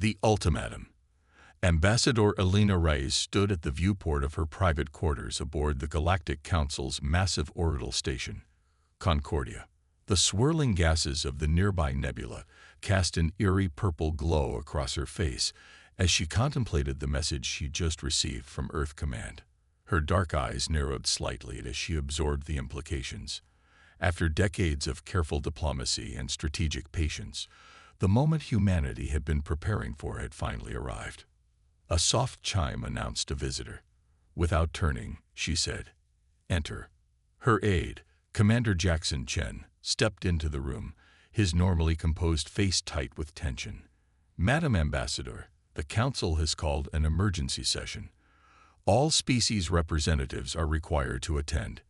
The ultimatum. Ambassador Elena Reyes stood at the viewport of her private quarters aboard the Galactic Council's massive orbital station, Concordia. The swirling gases of the nearby nebula cast an eerie purple glow across her face as she contemplated the message she just received from Earth Command. Her dark eyes narrowed slightly as she absorbed the implications. After decades of careful diplomacy and strategic patience, the moment humanity had been preparing for had finally arrived. A soft chime announced a visitor. Without turning, she said, "Enter." Her aide, Commander Jackson Chen, stepped into the room, his normally composed face tight with tension. "Madam Ambassador, the Council has called an emergency session. All species representatives are required to attend."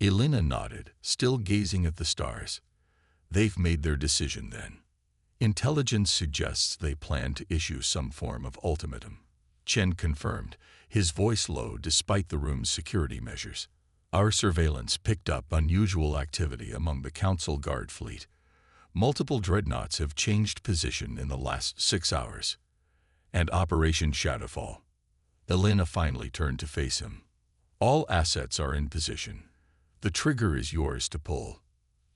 Elena nodded, still gazing at the stars. "They've made their decision then. Intelligence suggests they plan to issue some form of ultimatum," Chen confirmed, his voice low despite the room's security measures. "Our surveillance picked up unusual activity among the Council Guard fleet. Multiple dreadnoughts have changed position in the last 6 hours. And Operation Shadowfall." Elena finally turned to face him. "All assets are in position. The trigger is yours to pull."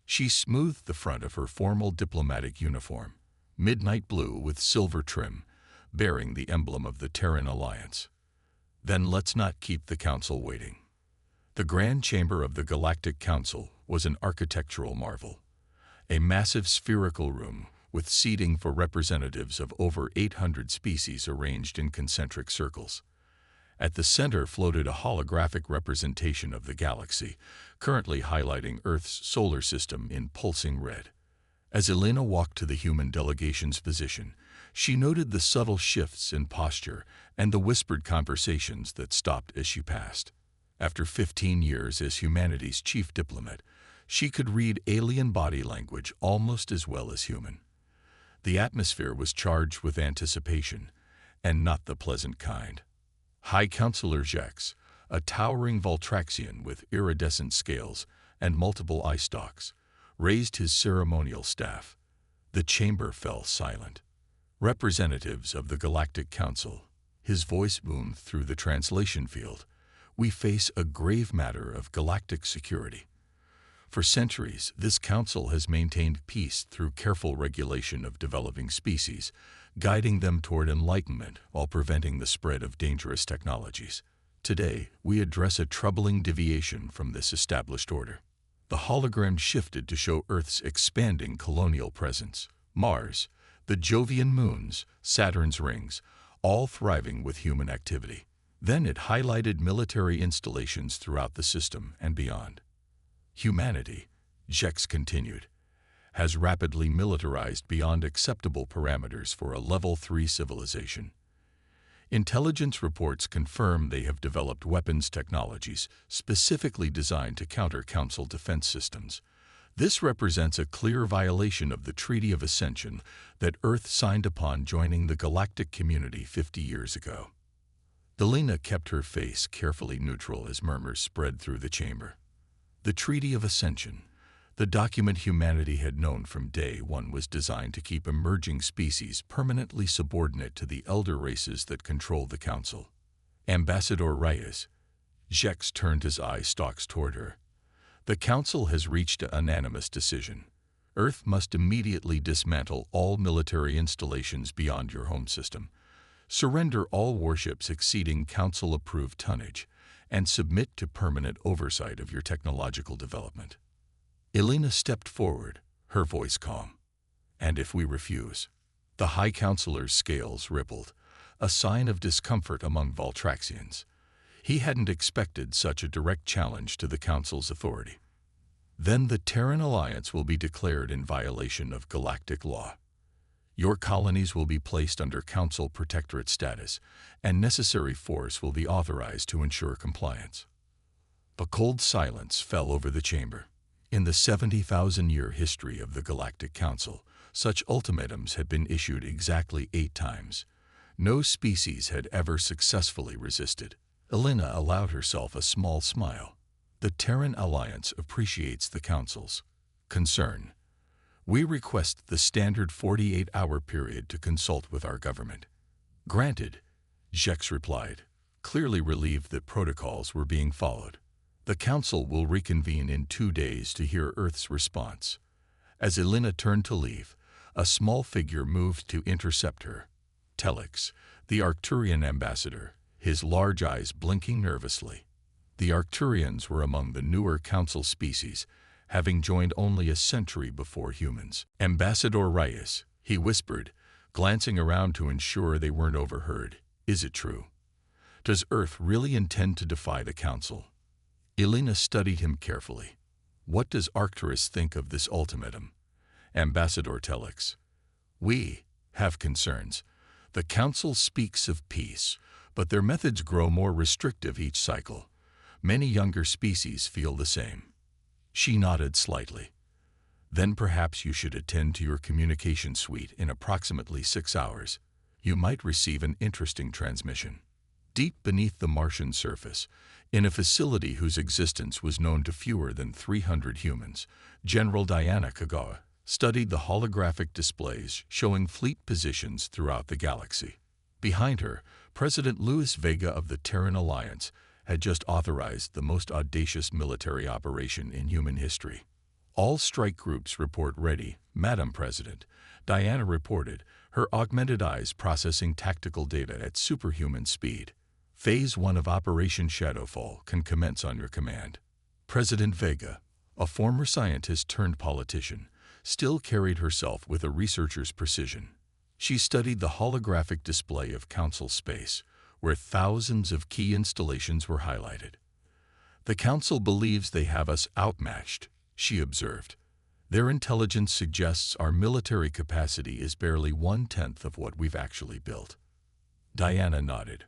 She smoothed the front of her formal diplomatic uniform, midnight blue with silver trim, bearing the emblem of the Terran Alliance. "Then let's not keep the Council waiting." The Grand Chamber of the Galactic Council was an architectural marvel. A massive spherical room with seating for representatives of over 800 species arranged in concentric circles. At the center floated a holographic representation of the galaxy, currently highlighting Earth's solar system in pulsing red. As Elena walked to the human delegation's position, she noted the subtle shifts in posture and the whispered conversations that stopped as she passed. After 15 years as humanity's chief diplomat, she could read alien body language almost as well as human. The atmosphere was charged with anticipation, and not the pleasant kind. High Counselor Jex, a towering Voltraxian with iridescent scales and multiple eye stalks, raised his ceremonial staff. The chamber fell silent. "Representatives of the Galactic Council," his voice boomed through the translation field, "we face a grave matter of galactic security. For centuries, this council has maintained peace through careful regulation of developing species, guiding them toward enlightenment while preventing the spread of dangerous technologies. Today, we address a troubling deviation from this established order." The hologram shifted to show Earth's expanding colonial presence. Mars, the Jovian moons, Saturn's rings, all thriving with human activity. Then it highlighted military installations throughout the system and beyond. "Humanity," Jex continued, "has rapidly militarized beyond acceptable parameters for a Level 3 civilization. Intelligence reports confirm they have developed weapons technologies specifically designed to counter Council defense systems. This represents a clear violation of the Treaty of Ascension that Earth signed upon joining the galactic community 50 years ago." Elena kept her face carefully neutral as murmurs spread through the chamber. The Treaty of Ascension, the document humanity had known from day one, was designed to keep emerging species permanently subordinate to the elder races that control the Council. "Ambassador Reyes," Jex turned his eye stalks toward her. "The Council has reached a unanimous decision. Earth must immediately dismantle all military installations beyond your home system, surrender all warships exceeding Council-approved tonnage, and submit to permanent oversight of your technological development." Elena stepped forward, her voice calm. "And if we refuse?" The High Counselor's scales rippled, a sign of discomfort among Voltraxians. He hadn't expected such a direct challenge to the Council's authority. "Then the Terran Alliance will be declared in violation of galactic law. Your colonies will be placed under Council protectorate status, and necessary force will be authorized to ensure compliance." A cold silence fell over the chamber. In the 70,000-year history of the Galactic Council, such ultimatums had been issued exactly 8 times. No species had ever successfully resisted. Elena allowed herself a small smile. The Terran Alliance appreciates the Council's concern. We request the standard 48-hour period to consult with our government. Granted, Jex replied, clearly relieved that protocols were being followed. The Council will reconvene in 2 days to hear Earth's response. As Elena turned to leave, a small figure moved to intercept her. Telex, the Arcturian ambassador, his large eyes blinking nervously. The Arcturians were among the newer Council species, having joined only a century before humans. Ambassador Reyes, he whispered, glancing around to ensure they weren't overheard. Is it true? Does Earth really intend to defy the Council? Elena studied him carefully. What does Arcturus think of this ultimatum? Ambassador Telex. We have concerns. The Council speaks of peace, but their methods grow more restrictive each cycle. Many younger species feel the same. She nodded slightly. Then perhaps you should attend to your communication suite in approximately 6 hours. You might receive an interesting transmission. Deep beneath the Martian surface, in a facility whose existence was known to fewer than 300 humans, General Diana Kagawa studied the holographic displays showing fleet positions throughout the galaxy. Behind her, President Luis Vega of the Terran Alliance had just authorized the most audacious military operation in human history. All strike groups report ready, Madam President, Diana reported, her augmented eyes processing tactical data at superhuman speed. Phase 1 of Operation Shadowfall can commence on your command. President Vega, a former scientist turned politician, still carried herself with a researcher's precision. She studied the holographic display of Council space, where thousands of key installations were highlighted. The Council believes they have us outmatched, she observed. Their intelligence suggests our military capacity is barely 1/10 of what we've actually built. Diana nodded.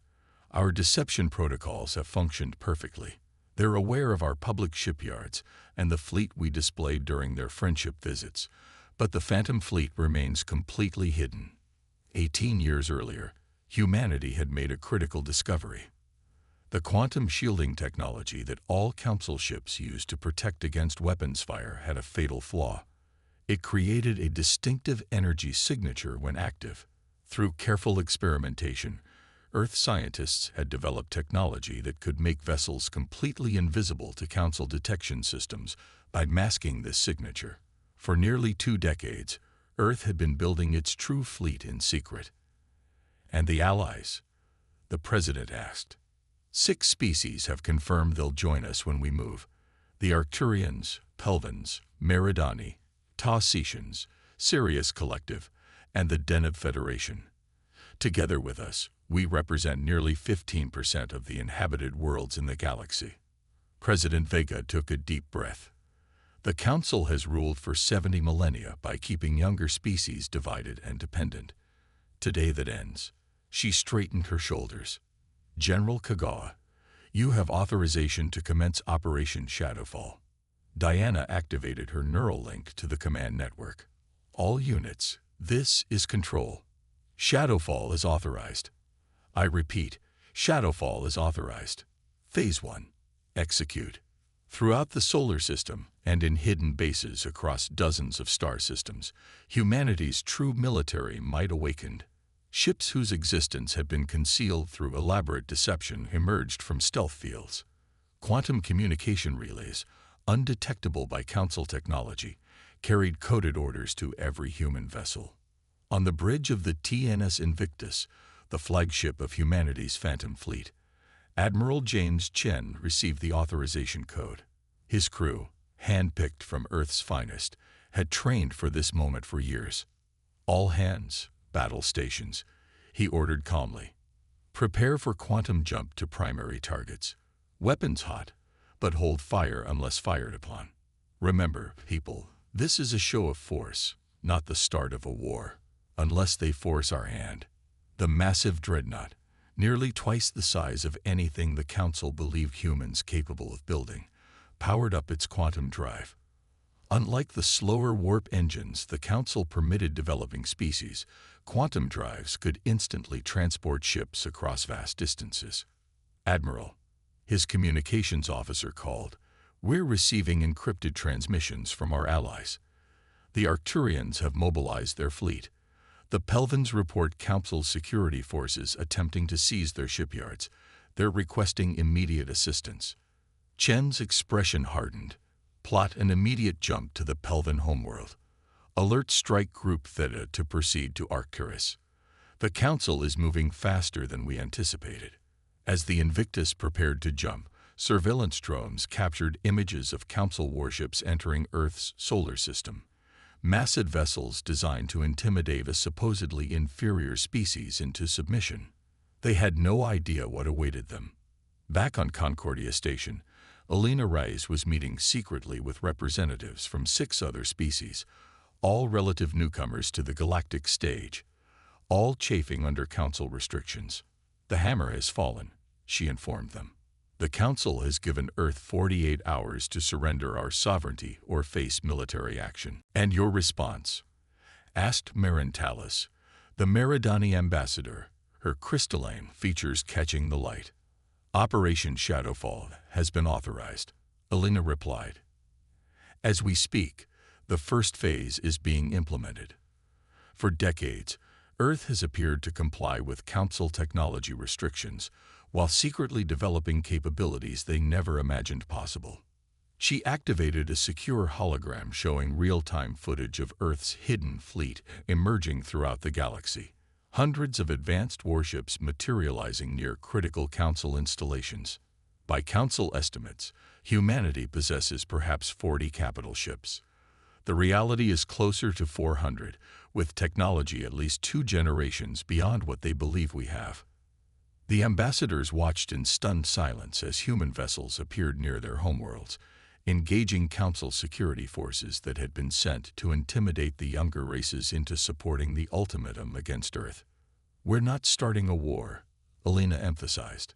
Our deception protocols have functioned perfectly. They're aware of our public shipyards and the fleet we displayed during their friendship visits, but the Phantom Fleet remains completely hidden. 18 years earlier, humanity had made a critical discovery. The quantum shielding technology that all Council ships use to protect against weapons fire had a fatal flaw. It created a distinctive energy signature when active. Through careful experimentation, Earth scientists had developed technology that could make vessels completely invisible to Council detection systems by masking this signature. For nearly 2 decades, Earth had been building its true fleet in secret. And the Allies? The President asked. 6 species have confirmed they'll join us when we move. The Arcturians, Pelvans, Meridani, Tausetians, Sirius Collective, and the Deneb Federation. Together with us, we represent nearly 15% of the inhabited worlds in the galaxy. President Vega took a deep breath. The Council has ruled for 70 millennia by keeping younger species divided and dependent. Today that ends. She straightened her shoulders. General Kagawa, you have authorization to commence Operation Shadowfall. Diana activated her neural link to the command network. All units, this is control. Shadowfall is authorized. I repeat, Shadowfall is authorized. Phase 1. Execute. Throughout the solar system and in hidden bases across dozens of star systems, humanity's true military might awakened. Ships whose existence had been concealed through elaborate deception emerged from stealth fields. Quantum communication relays, undetectable by Council technology, carried coded orders to every human vessel. On the bridge of the TNS Invictus, the flagship of humanity's Phantom Fleet, Admiral James Chen received the authorization code. His crew, handpicked from Earth's finest, had trained for this moment for years. All hands, battle stations, he ordered calmly. Prepare for quantum jump to primary targets. Weapons hot, but hold fire unless fired upon. Remember, people, this is a show of force, not the start of a war, unless they force our hand. The massive dreadnought, nearly twice the size of anything the Council believed humans capable of building, powered up its quantum drive. Unlike the slower warp engines the Council permitted developing species, quantum drives could instantly transport ships across vast distances. Admiral, his communications officer called, we're receiving encrypted transmissions from our allies. The Arcturians have mobilized their fleet. The Pelvins report Council security forces attempting to seize their shipyards. They're requesting immediate assistance. Chen's expression hardened. Plot an immediate jump to the Pelvin homeworld. Alert Strike Group Theta to proceed to Arcturus. The Council is moving faster than we anticipated. As the Invictus prepared to jump, surveillance drones captured images of Council warships entering Earth's solar system. Massive vessels designed to intimidate a supposedly inferior species into submission. They had no idea what awaited them. Back on Concordia Station, Alina Reyes was meeting secretly with representatives from 6 other species, all relative newcomers to the galactic stage, all chafing under Council restrictions. The hammer has fallen, she informed them. The Council has given Earth 48 hours to surrender our sovereignty or face military action. And your response? Asked Merentalis, the Meridani ambassador, her crystalline features catching the light. Operation Shadowfall has been authorized, Alina replied. As we speak, the first phase is being implemented. For decades, Earth has appeared to comply with Council technology restrictions, while secretly developing capabilities they never imagined possible. She activated a secure hologram showing real-time footage of Earth's hidden fleet emerging throughout the galaxy. Hundreds of advanced warships materializing near critical Council installations. By Council estimates, humanity possesses perhaps 40 capital ships. The reality is closer to 400, with technology at least 2 generations beyond what they believe we have. The ambassadors watched in stunned silence as human vessels appeared near their homeworlds, engaging Council security forces that had been sent to intimidate the younger races into supporting the ultimatum against Earth. We're not starting a war, Alina emphasized.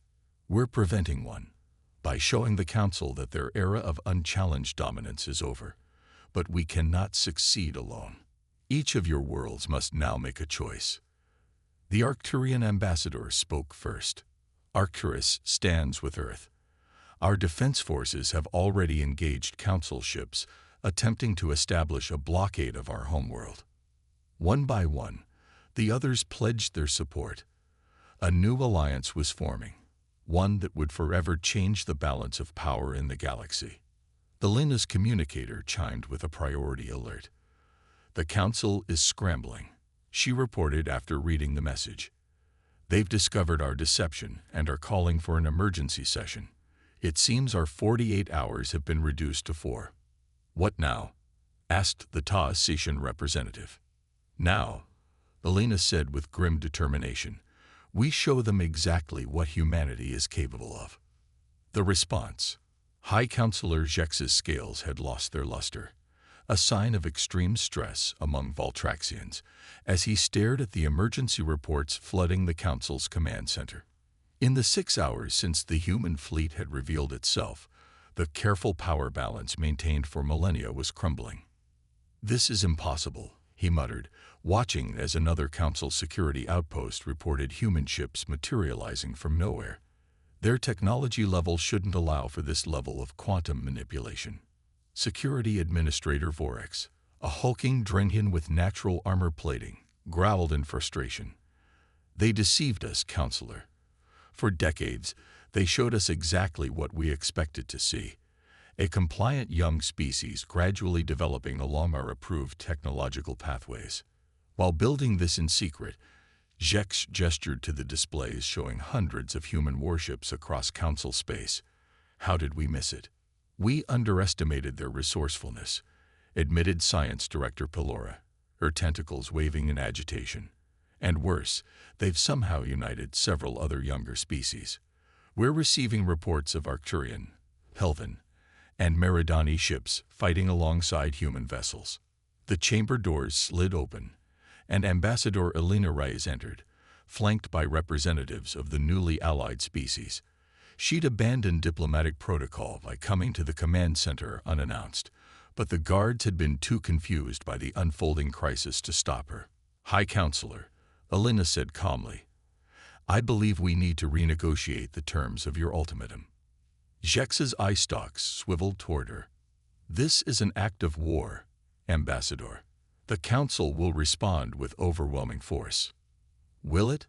We're preventing one, by showing the Council that their era of unchallenged dominance is over. But we cannot succeed alone. Each of your worlds must now make a choice. The Arcturian ambassador spoke first. Arcturus stands with Earth. Our defense forces have already engaged Council ships, attempting to establish a blockade of our homeworld. One by one, the others pledged their support. A new alliance was forming, one that would forever change the balance of power in the galaxy. Alina's communicator chimed with a priority alert. The Council is scrambling, she reported after reading the message. They've discovered our deception and are calling for an emergency session. It seems our 48 hours have been reduced to 4. What now? Asked the Taotian representative. Now, Alina said with grim determination, we show them exactly what humanity is capable of. The response. High Councillor Jex's scales had lost their luster, a sign of extreme stress among Voltraxians, as he stared at the emergency reports flooding the Council's command center. In the 6 hours since the human fleet had revealed itself, the careful power balance maintained for millennia was crumbling. This is impossible, he muttered, watching as another Council security outpost reported human ships materializing from nowhere. Their technology level shouldn't allow for this level of quantum manipulation. Security Administrator Vorex, a hulking Drenhian with natural armor plating, growled in frustration. They deceived us, Counselor. For decades, they showed us exactly what we expected to see. A compliant young species gradually developing along our approved technological pathways. While building this in secret, Jex gestured to the displays showing hundreds of human warships across Council space. How did we miss it? We underestimated their resourcefulness, admitted Science Director Pelora, her tentacles waving in agitation. And worse, they've somehow united several other younger species. We're receiving reports of Arcturian, Pelvin, and Meridani ships fighting alongside human vessels. The chamber doors slid open, and Ambassador Alina Reyes entered, flanked by representatives of the newly allied species. She'd abandoned diplomatic protocol by coming to the command center unannounced, but the guards had been too confused by the unfolding crisis to stop her. High Counselor, Alina said calmly, I believe we need to renegotiate the terms of your ultimatum. Jex's eye stalks swiveled toward her. This is an act of war, Ambassador. The Council will respond with overwhelming force. Will it?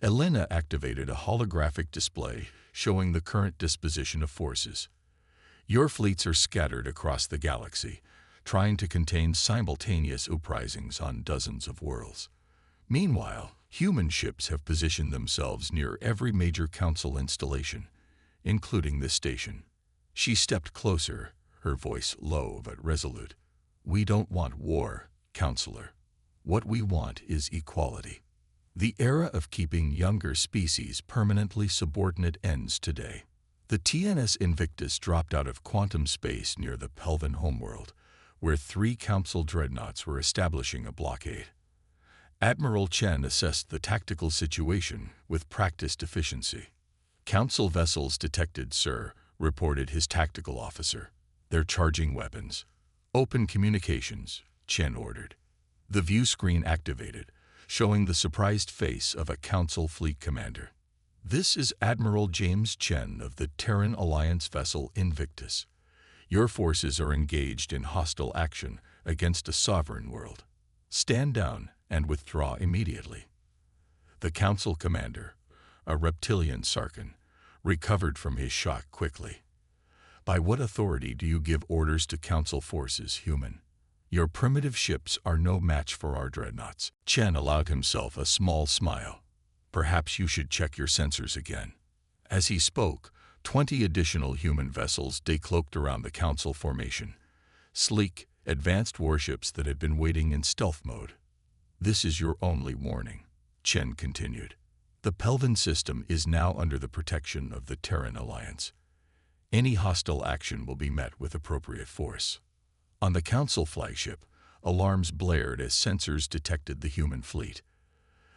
Elena activated a holographic display showing the current disposition of forces. Your fleets are scattered across the galaxy, trying to contain simultaneous uprisings on dozens of worlds. Meanwhile, human ships have positioned themselves near every major Council installation, including this station. She stepped closer, her voice low but resolute. We don't want war, Counselor. What we want is equality. The era of keeping younger species permanently subordinate ends today. The TNS Invictus dropped out of quantum space near the Pelvan homeworld, where 3 Council dreadnoughts were establishing a blockade. Admiral Chen assessed the tactical situation with practiced efficiency. Council vessels detected, sir, reported his tactical officer. They're charging weapons. Open communications, Chen ordered. The view screen activated, showing the surprised face of a Council fleet commander. This is Admiral James Chen of the Terran Alliance vessel Invictus. Your forces are engaged in hostile action against a sovereign world. Stand down and withdraw immediately. The Council commander, a reptilian Sarkin, recovered from his shock quickly. By what authority do you give orders to Council forces, human? Your primitive ships are no match for our dreadnoughts. Chen allowed himself a small smile. Perhaps you should check your sensors again. As he spoke, 20 additional human vessels decloaked around the Council formation. Sleek, advanced warships that had been waiting in stealth mode. This is your only warning, Chen continued. The Pelvan system is now under the protection of the Terran Alliance. Any hostile action will be met with appropriate force. On the Council flagship, alarms blared as sensors detected the human fleet.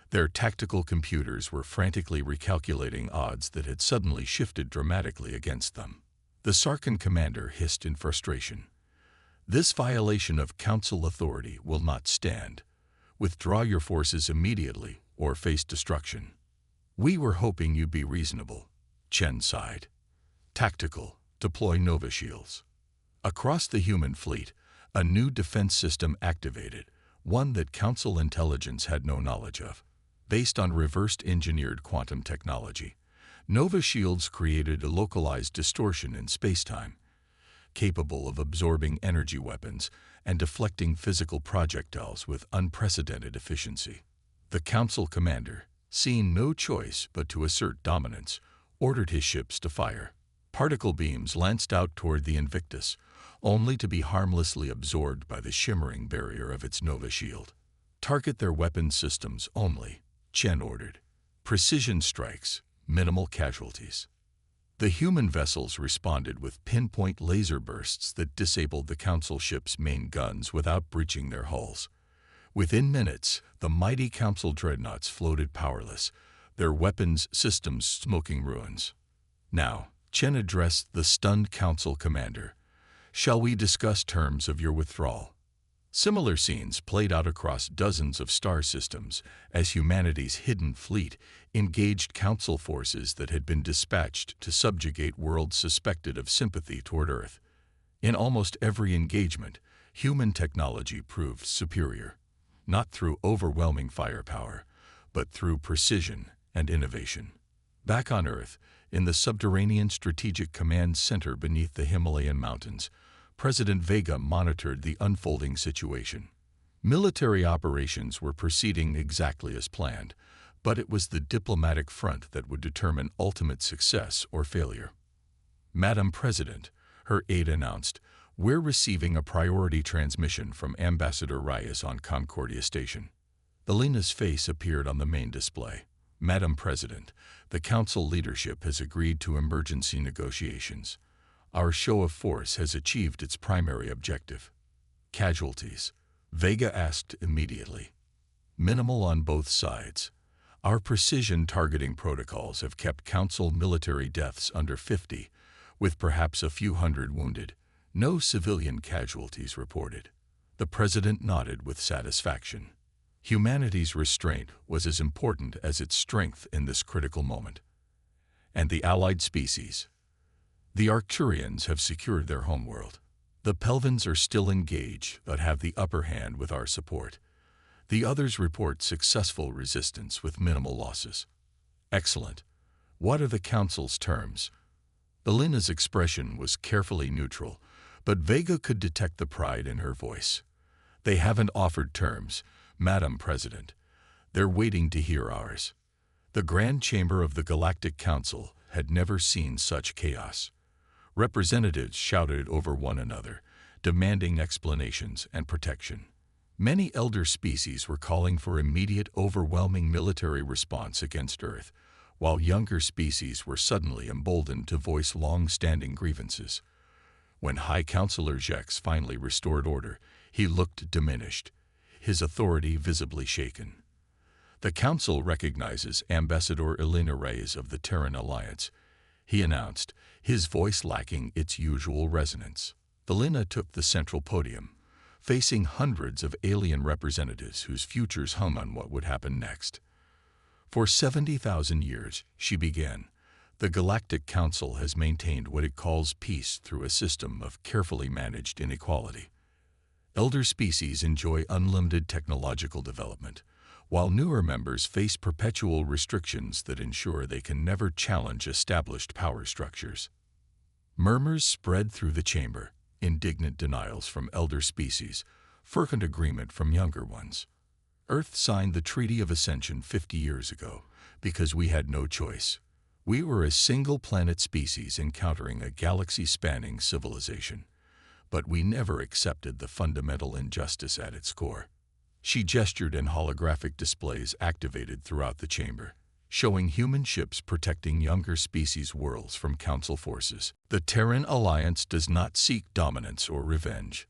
Their tactical computers were frantically recalculating odds that had suddenly shifted dramatically against them. The Sarkin commander hissed in frustration. This violation of Council authority will not stand. Withdraw your forces immediately or face destruction. We were hoping you'd be reasonable, Chen sighed. Tactical, deploy Nova shields. Across the human fleet, a new defense system activated, one that Council intelligence had no knowledge of. Based on reversed engineered quantum technology, Nova shields created a localized distortion in spacetime, capable of absorbing energy weapons and deflecting physical projectiles with unprecedented efficiency. The Council commander, seeing no choice but to assert dominance, ordered his ships to fire. Particle beams lanced out toward the Invictus, only to be harmlessly absorbed by the shimmering barrier of its Nova shield. Target their weapon systems only, Chen ordered. Precision strikes, minimal casualties. The human vessels responded with pinpoint laser bursts that disabled the Council ships' main guns without breaching their hulls. Within minutes, the mighty Council dreadnoughts floated powerless, their weapons systems smoking ruins. Now, Chen addressed the stunned Council commander. Shall we discuss terms of your withdrawal? Similar scenes played out across dozens of star systems as humanity's hidden fleet engaged Council forces that had been dispatched to subjugate worlds suspected of sympathy toward Earth. In almost every engagement, human technology proved superior, not through overwhelming firepower, but through precision and innovation. Back on Earth, in the subterranean strategic command center beneath the Himalayan mountains, President Vega monitored the unfolding situation. Military operations were proceeding exactly as planned, but it was the diplomatic front that would determine ultimate success or failure. Madam President, her aide announced, we're receiving a priority transmission from Ambassador Reyes on Concordia Station. Elena's face appeared on the main display. Madam President, the Council leadership has agreed to emergency negotiations. Our show of force has achieved its primary objective. Casualties? Vega asked immediately. Minimal on both sides. Our precision targeting protocols have kept Council military deaths under 50, with perhaps a few hundred wounded. No civilian casualties reported. The President nodded with satisfaction. Humanity's restraint was as important as its strength in this critical moment. And the allied species? The Arcturians have secured their homeworld. The Pelvins are still engaged, but have the upper hand with our support. The others report successful resistance with minimal losses. Excellent. What are the Council's terms? Elena's expression was carefully neutral, but Vega could detect the pride in her voice. They haven't offered terms, Madam President. They're waiting to hear ours. The Grand Chamber of the Galactic Council had never seen such chaos. Representatives shouted over one another, demanding explanations and protection. Many elder species were calling for immediate, overwhelming military response against Earth, while younger species were suddenly emboldened to voice long-standing grievances. When High Counselor Jex finally restored order, he looked diminished, his authority visibly shaken. The Council recognizes Ambassador Elena Reyes of the Terran Alliance, he announced, his voice lacking its usual resonance. Elena took the central podium, facing hundreds of alien representatives whose futures hung on what would happen next. For 70,000 years, she began, the Galactic Council has maintained what it calls peace through a system of carefully managed inequality. Elder species enjoy unlimited technological development, while newer members face perpetual restrictions that ensure they can never challenge established power structures. Murmurs spread through the chamber, indignant denials from elder species, fervent agreement from younger ones. Earth signed the Treaty of Ascension 50 years ago because we had no choice. We were a single-planet species encountering a galaxy-spanning civilization, but we never accepted the fundamental injustice at its core. She gestured and holographic displays activated throughout the chamber, showing human ships protecting younger species' worlds from Council forces. The Terran Alliance does not seek dominance or revenge.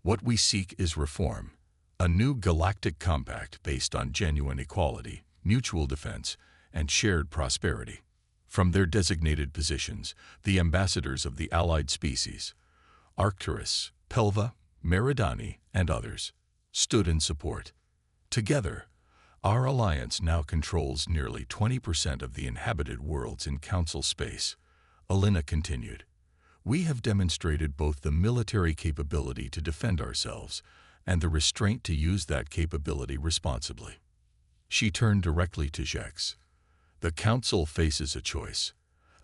What we seek is reform, a new galactic compact based on genuine equality, mutual defense, and shared prosperity. From their designated positions, the ambassadors of the allied species, Arcturus, Pelva, Meridani, and others, stood in support. Together, our alliance now controls nearly 20% of the inhabited worlds in Council space. Elena continued, we have demonstrated both the military capability to defend ourselves and the restraint to use that capability responsibly. She turned directly to Jex. The Council faces a choice: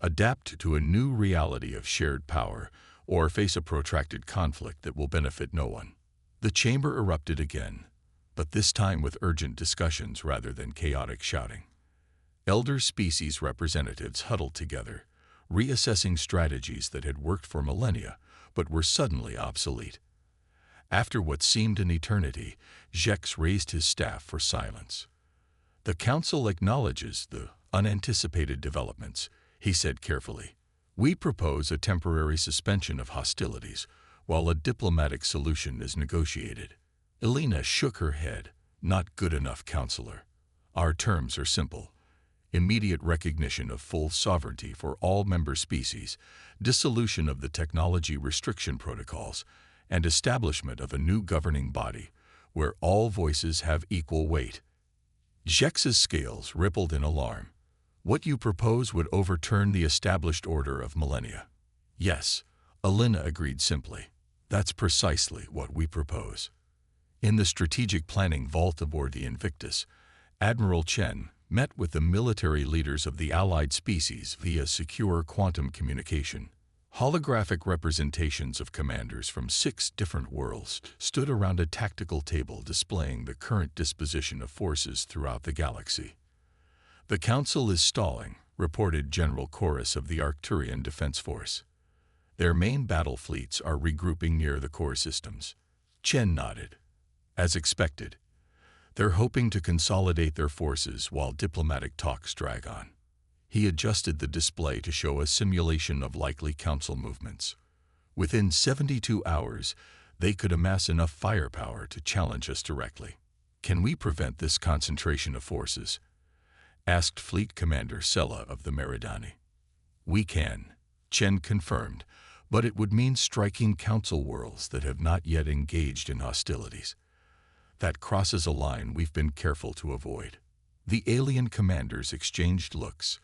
adapt to a new reality of shared power, or face a protracted conflict that will benefit no one. The chamber erupted again, but this time with urgent discussions rather than chaotic shouting. Elder species representatives huddled together, reassessing strategies that had worked for millennia but were suddenly obsolete. After what seemed an eternity, Jex raised his staff for silence. The Council acknowledges the unanticipated developments, he said carefully. We propose a temporary suspension of hostilities while a diplomatic solution is negotiated. Elena shook her head. Not good enough, Counselor. Our terms are simple: immediate recognition of full sovereignty for all member species, dissolution of the technology restriction protocols, and establishment of a new governing body where all voices have equal weight. Jex's scales rippled in alarm. What you propose would overturn the established order of millennia. Yes, Elena agreed simply. That's precisely what we propose. In the strategic planning vault aboard the Invictus, Admiral Chen met with the military leaders of the allied species via secure quantum communication. Holographic representations of commanders from 6 different worlds stood around a tactical table displaying the current disposition of forces throughout the galaxy. The Council is stalling, reported General Chorus of the Arcturian Defense Force. Their main battle fleets are regrouping near the core systems. Chen nodded. As expected, they're hoping to consolidate their forces while diplomatic talks drag on. He adjusted the display to show a simulation of likely Council movements. Within 72 hours, they could amass enough firepower to challenge us directly. Can we prevent this concentration of forces? Asked Fleet Commander Sella of the Meridani. We can, Chen confirmed, but it would mean striking Council worlds that have not yet engaged in hostilities. That crosses a line we've been careful to avoid. The alien commanders exchanged looks,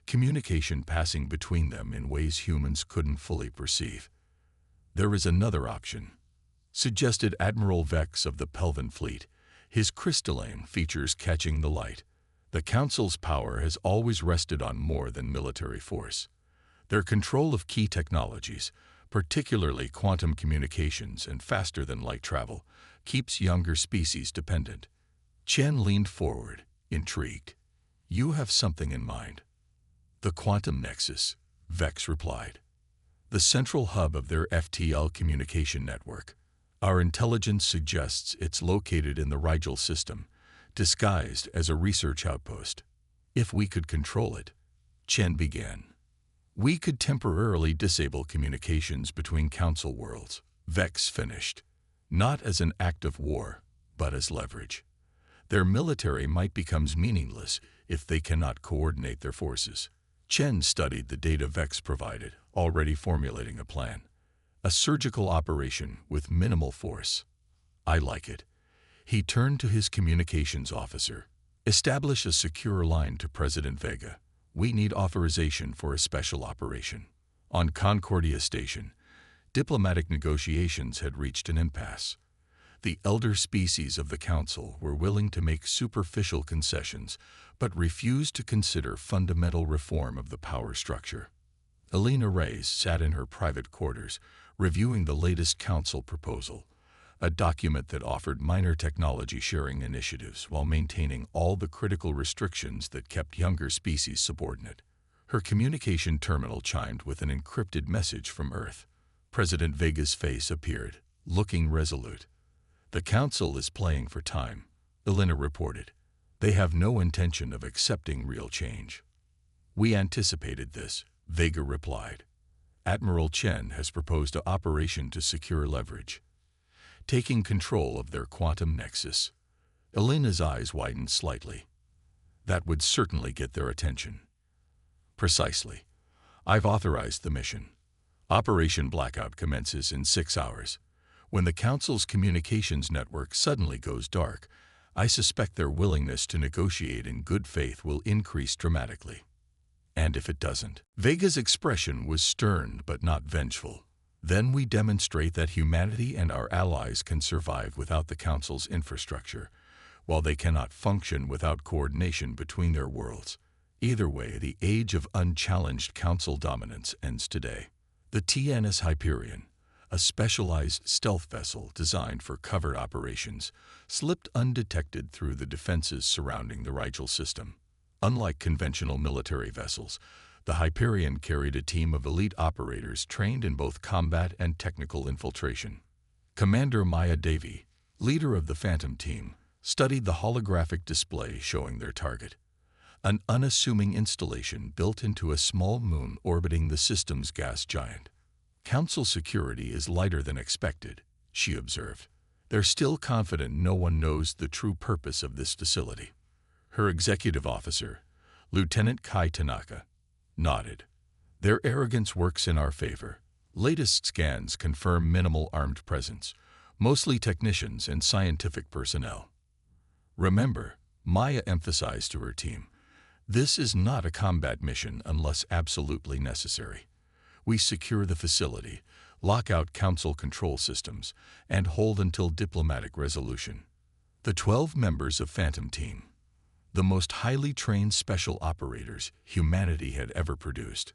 communication passing between them in ways humans couldn't fully perceive. There is another option, suggested Admiral Vex of the Pelvan Fleet, his crystalline features catching the light. The Council's power has always rested on more than military force. Their control of key technologies, particularly quantum communications and faster-than-light travel, keeps younger species dependent. Chen leaned forward, intrigued. You have something in mind. The quantum nexus, Vex replied. The central hub of their FTL communication network. Our intelligence suggests it's located in the Rigel system, disguised as a research outpost. If we could control it, Chen began. We could temporarily disable communications between Council worlds, Vex finished. Not as an act of war, but as leverage. Their military might become meaningless if they cannot coordinate their forces. Chen studied the data Vex provided, already formulating a plan. A surgical operation with minimal force. I like it. He turned to his communications officer. Establish a secure line to President Vega. We need authorization for a special operation. On Concordia Station, diplomatic negotiations had reached an impasse. The elder species of the Council were willing to make superficial concessions, but refused to consider fundamental reform of the power structure. Elena Reyes sat in her private quarters, reviewing the latest Council proposal, a document that offered minor technology sharing initiatives while maintaining all the critical restrictions that kept younger species subordinate. Her communication terminal chimed with an encrypted message from Earth. President Vega's face appeared, looking resolute. The Council is playing for time, Elena reported. They have no intention of accepting real change. We anticipated this, Vega replied. Admiral Chen has proposed an operation to secure leverage, taking control of their quantum nexus. Elena's eyes widened slightly. That would certainly get their attention. Precisely. I've authorized the mission. Operation Blackout commences in 6 hours. When the Council's communications network suddenly goes dark, I suspect their willingness to negotiate in good faith will increase dramatically. And if it doesn't? Vega's expression was stern but not vengeful. Then we demonstrate that humanity and our allies can survive without the Council's infrastructure, while they cannot function without coordination between their worlds. Either way, the age of unchallenged Council dominance ends today. The TNS Hyperion, a specialized stealth vessel designed for covert operations, slipped undetected through the defenses surrounding the Rigel system. Unlike conventional military vessels, the Hyperion carried a team of elite operators trained in both combat and technical infiltration. Commander Maya Devi, leader of the Phantom team, studied the holographic display showing their target, an unassuming installation built into a small moon orbiting the system's gas giant. Council security is lighter than expected, she observed. They're still confident no one knows the true purpose of this facility. Her executive officer, Lieutenant Kai Tanaka, nodded. Their arrogance works in our favor. Latest scans confirm minimal armed presence, mostly technicians and scientific personnel. Remember, Maya emphasized to her team, this is not a combat mission unless absolutely necessary. We secure the facility, lock out Council control systems, and hold until diplomatic resolution. The 12 members of Phantom Team, the most highly trained special operators humanity had ever produced,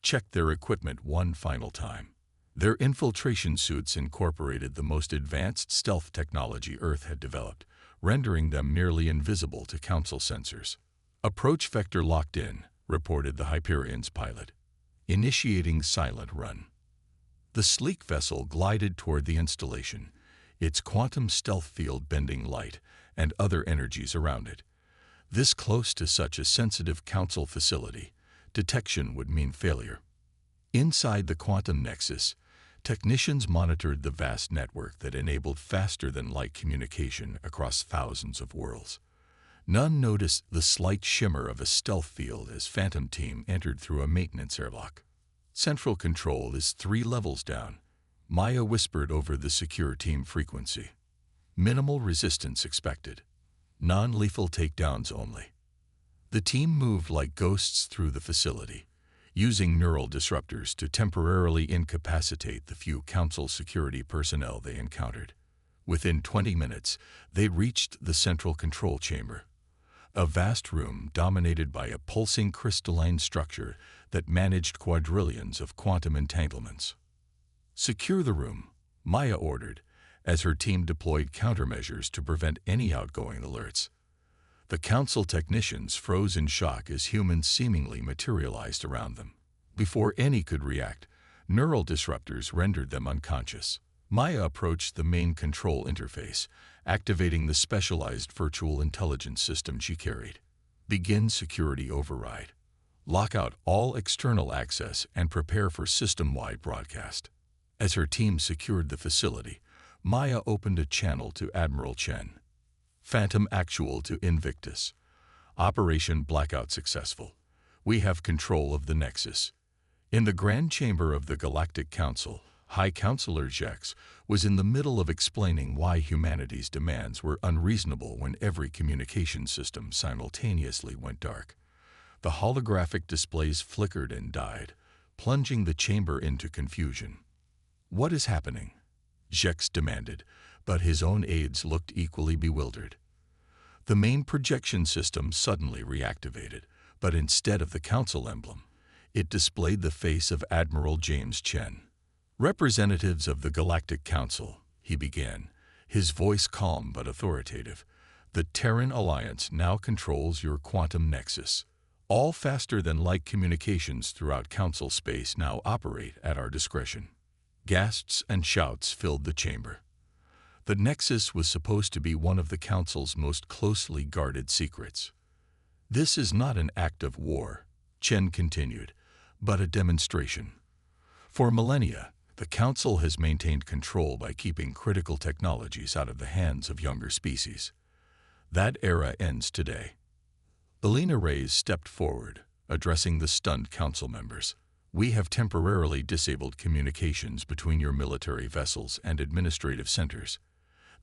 checked their equipment one final time. Their infiltration suits incorporated the most advanced stealth technology Earth had developed, rendering them nearly invisible to Council sensors. Approach vector locked in, reported the Hyperion's pilot. Initiating silent run. The sleek vessel glided toward the installation, its quantum stealth field bending light and other energies around it. This close to such a sensitive Council facility, detection would mean failure. Inside the quantum nexus, technicians monitored the vast network that enabled faster-than-light communication across thousands of worlds. None noticed the slight shimmer of a stealth field as Phantom Team entered through a maintenance airlock. Central control is 3 levels down, Maya whispered over the secure team frequency. Minimal resistance expected. Non-lethal takedowns only. The team moved like ghosts through the facility, using neural disruptors to temporarily incapacitate the few Council security personnel they encountered. Within 20 minutes, they reached the central control chamber, a vast room dominated by a pulsing crystalline structure that managed quadrillions of quantum entanglements. "Secure the room," Maya ordered, as her team deployed countermeasures to prevent any outgoing alerts. The Council technicians froze in shock as humans seemingly materialized around them. Before any could react, neural disruptors rendered them unconscious. Maya approached the main control interface, activating the specialized virtual intelligence system she carried. "Begin security override. Lock out all external access and prepare for system-wide broadcast." As her team secured the facility, Maya opened a channel to Admiral Chen. "Phantom Actual to Invictus. Operation Blackout successful. We have control of the Nexus." In the Grand Chamber of the Galactic Council, High Counselor Jex was in the middle of explaining why humanity's demands were unreasonable when every communication system simultaneously went dark. The holographic displays flickered and died, plunging the chamber into confusion. "What is happening?" Jex demanded, but his own aides looked equally bewildered. The main projection system suddenly reactivated, but instead of the Council emblem, it displayed the face of Admiral James Chen. "Representatives of the Galactic Council," he began, his voice calm but authoritative, "the Terran Alliance now controls your quantum nexus. All faster-than-light communications throughout Council space now operate at our discretion." Gasps and shouts filled the chamber. The Nexus was supposed to be one of the Council's most closely guarded secrets. "This is not an act of war," Chen continued, "but a demonstration. For millennia, the Council has maintained control by keeping critical technologies out of the hands of younger species. That era ends today." Elena Reyes stepped forward, addressing the stunned Council members. "We have temporarily disabled communications between your military vessels and administrative centers.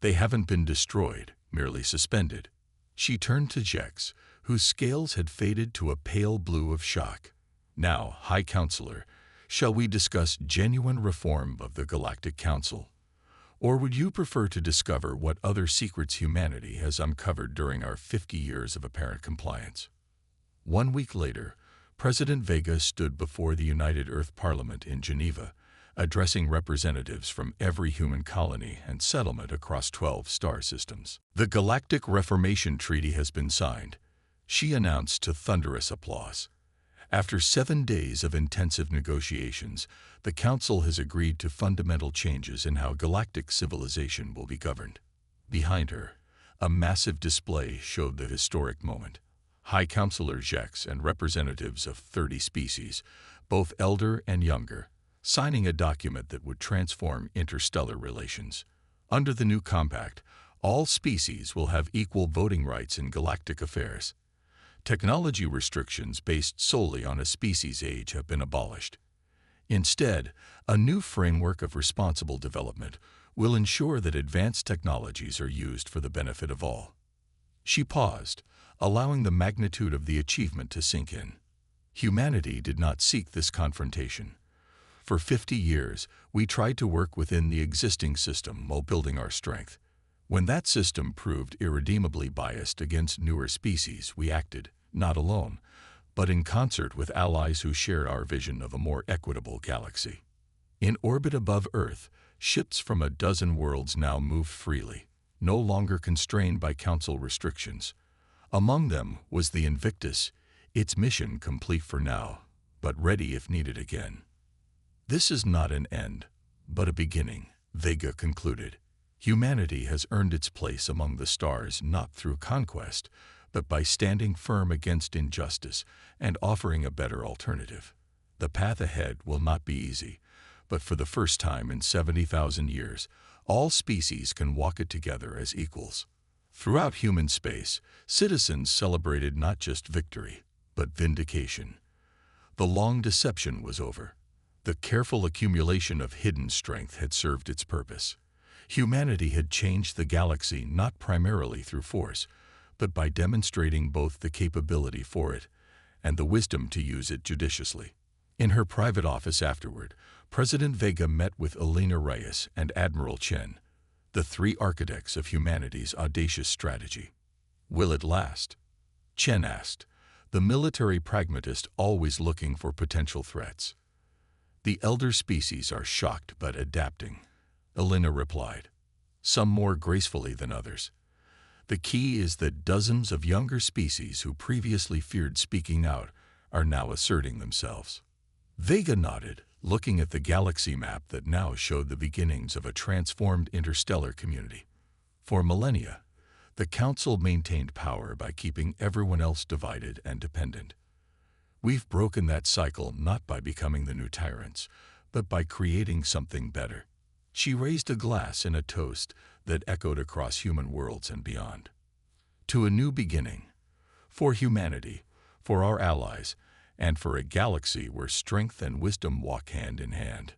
They haven't been destroyed, merely suspended." She turned to Jex, whose scales had faded to a pale blue of shock. "Now, High Counselor, shall we discuss genuine reform of the Galactic Council? Or would you prefer to discover what other secrets humanity has uncovered during our 50 years of apparent compliance?" 1 week later, President Vega stood before the United Earth Parliament in Geneva, addressing representatives from every human colony and settlement across 12 star systems. "The Galactic Reformation Treaty has been signed," she announced to thunderous applause. "After 7 days of intensive negotiations, the Council has agreed to fundamental changes in how galactic civilization will be governed." Behind her, a massive display showed the historic moment. High Counselor Jex and representatives of 30 species, both elder and younger, signing a document that would transform interstellar relations. Under the new compact, all species will have equal voting rights in galactic affairs. Technology restrictions based solely on a species' age have been abolished. Instead, a new framework of responsible development will ensure that advanced technologies are used for the benefit of all. She paused, allowing the magnitude of the achievement to sink in. Humanity did not seek this confrontation. For 50 years, we tried to work within the existing system while building our strength. When that system proved irredeemably biased against newer species, we acted, not alone, but in concert with allies who shared our vision of a more equitable galaxy. In orbit above Earth, ships from a dozen worlds now moved freely, no longer constrained by Council restrictions. Among them was the Invictus, its mission complete for now, but ready if needed again. "This is not an end, but a beginning," Vega concluded. "Humanity has earned its place among the stars not through conquest, but by standing firm against injustice and offering a better alternative. The path ahead will not be easy, but for the first time in 70,000 years, all species can walk it together as equals." Throughout human space, citizens celebrated not just victory, but vindication. The long deception was over. The careful accumulation of hidden strength had served its purpose. Humanity had changed the galaxy not primarily through force, but by demonstrating both the capability for it and the wisdom to use it judiciously. In her private office afterward, President Vega met with Elena Reyes and Admiral Chen, the three architects of humanity's audacious strategy. Will it last? Chen asked, the military pragmatist always looking for potential threats. The elder species are shocked but adapting, Elena replied, some more gracefully than others. The key is that dozens of younger species who previously feared speaking out are now asserting themselves. Vega nodded, looking at the galaxy map that now showed the beginnings of a transformed interstellar community. For millennia, the Council maintained power by keeping everyone else divided and dependent. We've broken that cycle not by becoming the new tyrants, but by creating something better. She raised a glass in a toast that echoed across human worlds and beyond. To a new beginning, for humanity, for our allies, and for a galaxy where strength and wisdom walk hand in hand.